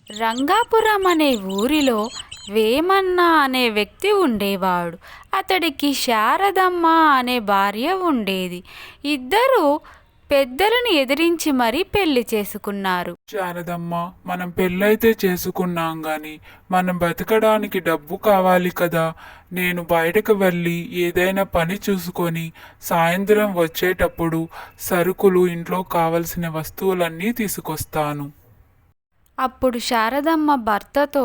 రంగాపురం అనే ఊరిలో వేమన్న అనే వ్యక్తి ఉండేవాడు. అతడికి శారదమ్మ అనే భార్య ఉండేది. ఇద్దరూ పెద్దలను ఎదిరించి మరీ పెళ్లి చేసుకున్నారు. శారదమ్మ, మనం పెళ్ళైతే చేసుకున్నాం గాని మనం బతకడానికి డబ్బు కావాలి కదా. నేను బయటకు వెళ్ళి ఏదైనా పని చూసుకొని సాయంత్రం వచ్చేటప్పుడు సరుకులు, ఇంట్లో కావలసిన వస్తువులన్నీ తీసుకొస్తాను. అప్పుడు శారదమ్మ భర్తతో,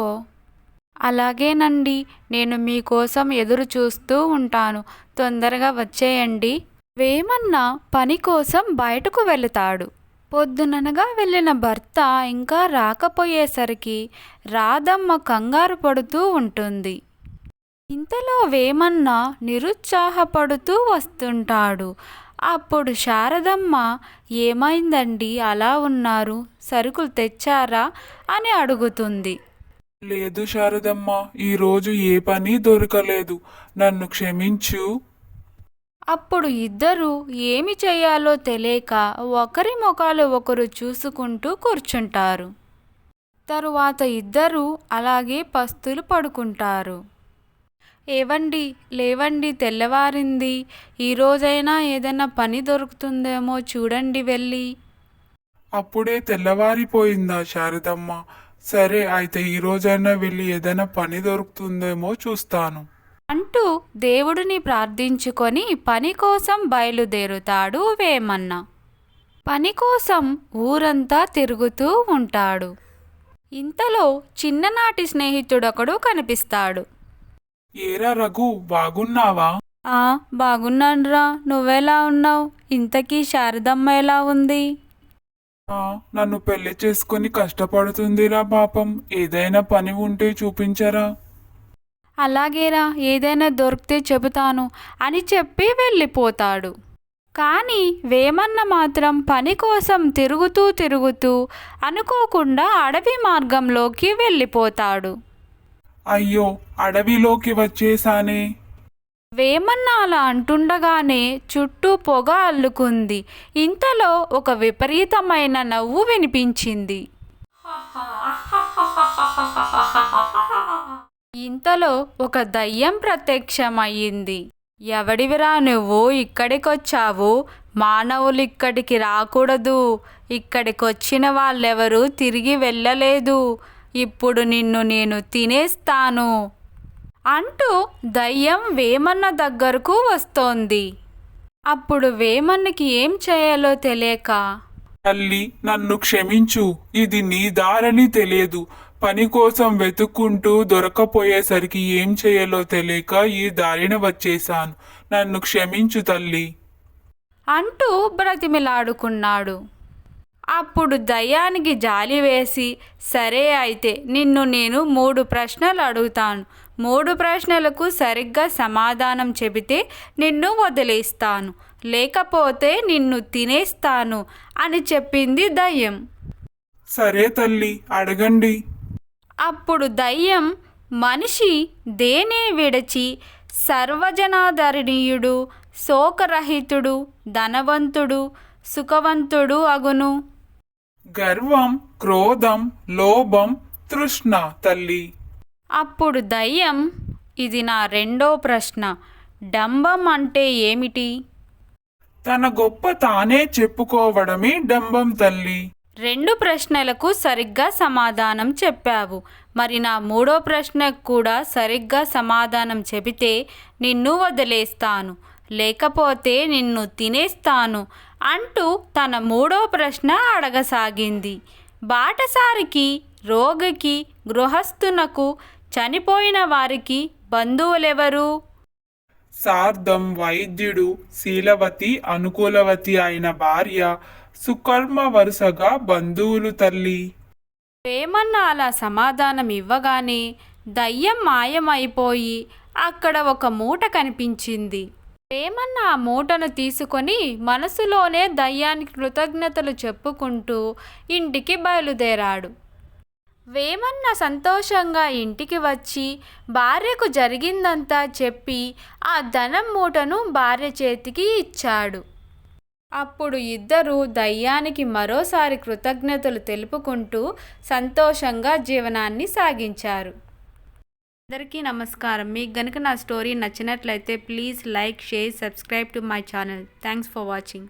అలాగేనండి, నేను మీకోసం ఎదురు చూస్తూ ఉంటాను, తొందరగా వచ్చేయండి. వేమన్న పని కోసం బయటకు వెళతాడు. పొద్దుననగా వెళ్ళిన భర్త ఇంకా రాకపోయేసరికి రాధమ్మ కంగారు పడుతూ ఉంటుంది. ఇంతలో వేమన్న నిరుత్సాహపడుతూ వస్తుంటాడు. అప్పుడు శారదమ్మ, ఏమైందండి అలా ఉన్నారు, సరుకులు తెచ్చారా అని అడుగుతుంది. లేదు శారదమ్మ, ఈరోజు ఏ పని దొరకలేదు, నన్ను క్షమించు. అప్పుడు ఇద్దరూ ఏమి చేయాలో తెలియక ఒకరి ముఖాలు ఒకరు చూసుకుంటూ కూర్చుంటారు. తరువాత ఇద్దరూ అలాగే పస్తులు పడుకుంటారు. ఏవండి, లేవండి, తెల్లవారింది, ఈరోజైనా ఏదైనా పని దొరుకుతుందేమో చూడండి వెళ్ళి. అప్పుడే తెల్లవారిపోయిందా శారదమ్మ? సరే అయితే ఈరోజైనా వెళ్ళి ఏదైనా పని దొరుకుతుందేమో చూస్తాను అంటూ దేవుడిని ప్రార్థించుకొని పని కోసం బయలుదేరుతాడు వేమన్న. పని కోసం ఊరంతా తిరుగుతూ ఉంటాడు. ఇంతలో చిన్ననాటి స్నేహితుడొకడు కనిపిస్తాడు. ఏరా రఘు, బాగున్నావా? బాగున్నానురా, నువ్వెలా ఉన్నావు? ఇంతకీ శారదమ్మ ఎలా ఉంది? నన్ను పెళ్లి చేసుకుని కష్టపడుతుందిరా పాపం, ఏదైనా పని ఉంటే చూపించరా. అలాగేరా, ఏదైనా దొరికితే చెబుతాను అని చెప్పి వెళ్ళిపోతాడు. కానీ వేమన్న మాత్రం పని కోసం తిరుగుతూ అనుకోకుండా అడవి మార్గంలోకి వెళ్ళిపోతాడు. అయ్యో, అడవిలోకి వచ్చేసానే. వేమన్న అలా అంటుండగానే చుట్టూ పొగ అల్లుకుంది. ఇంతలో ఒక విపరీతమైన నవ్వు వినిపించింది. ఇంతలో ఒక దయ్యం ప్రత్యక్షమయ్యింది. ఎవడివిరా నువ్వు, ఇక్కడికొచ్చావు? మానవులు ఇక్కడికి రాకూడదు, ఇక్కడికొచ్చిన వాళ్ళెవరూ తిరిగి వెళ్ళలేదు, ఇప్పుడు నిన్ను నేను తినేస్తాను అంటూ దయ్యం వేమన్న దగ్గరకు వస్తోంది. అప్పుడు వేమన్నకి ఏం చేయాలో తెలియక, తల్లి, నన్ను క్షమించు, ఇది నీ దారని తెలియదు, పని కోసం వెతుక్కుంటూ దొరకపోయేసరికి ఏం చేయాలో తెలియక ఈ దారిన వచ్చేశాను, నన్ను క్షమించు తల్లి అంటూ బ్రతిమిలాడుకున్నాడు. అప్పుడు దయ్యానికి జాలి వేసి, సరే అయితే నిన్ను నేను 3 ప్రశ్నలు అడుగుతాను, 3 ప్రశ్నలకు సరిగ్గా సమాధానం చెబితే నిన్ను వదిలేస్తాను, లేకపోతే నిన్ను తినేస్తాను అని చెప్పింది దయ్యం. సరే తల్లి, అడగండి. అప్పుడు దయ్యం, మనిషి దేనే విడచి సర్వజనాదరణీయుడు, శోకరహితుడు, ధనవంతుడు, సుఖవంతుడు అగును? గర్వం, క్రోధం, లోభం, తృష్ణ తల్లి. అప్పుడు దయ్యం, ఇది నా 2వ ప్రశ్న, డంబం అంటే ఏమిటి? తన గొప్ప తానే చెప్పుకోవడమే డంబం తల్లి. 2 ప్రశ్నలకు సరిగ్గా సమాధానం చెప్పావు. మరి నా 3వ ప్రశ్నకు కూడా సరిగ్గా సమాధానం చెబితే నిన్ను వదిలేస్తాను, లేకపోతే నిన్ను తినేస్తాను అంటూ తన 3వ ప్రశ్న అడగసాగింది. బాటసారికి, రోగికి, గృహస్థునకు, చనిపోయిన వారికి బంధువులెవరు? సార్ధం, వైద్యుడు, శీలవతి, అనుకూలవతి అయిన భార్య, సుకర్మ వరుసగా బంధువులు తల్లి. వేమన్న అలా సమాధానం ఇవ్వగానే దయ్యం మాయమైపోయి అక్కడ ఒక మూట కనిపించింది. వేమన్న ఆ మూటను తీసుకొని మనసులోనే దయ్యానికి కృతజ్ఞతలు చెప్పుకుంటూ ఇంటికి బయలుదేరాడు. వేమన్న సంతోషంగా ఇంటికి వచ్చి భార్యకు జరిగిందంతా చెప్పి ఆ ధనం మూటను భార్య చేతికి ఇచ్చాడు. అప్పుడు ఇద్దరూ దయ్యానికి మరోసారి కృతజ్ఞతలు తెలుపుకుంటూ సంతోషంగా జీవనాన్ని సాగించారు. అందరికీ నమస్కారం. మీకు గనుక నా స్టోరీ నచ్చినట్లయితే please like, share, subscribe to my channel. Thanks for watching.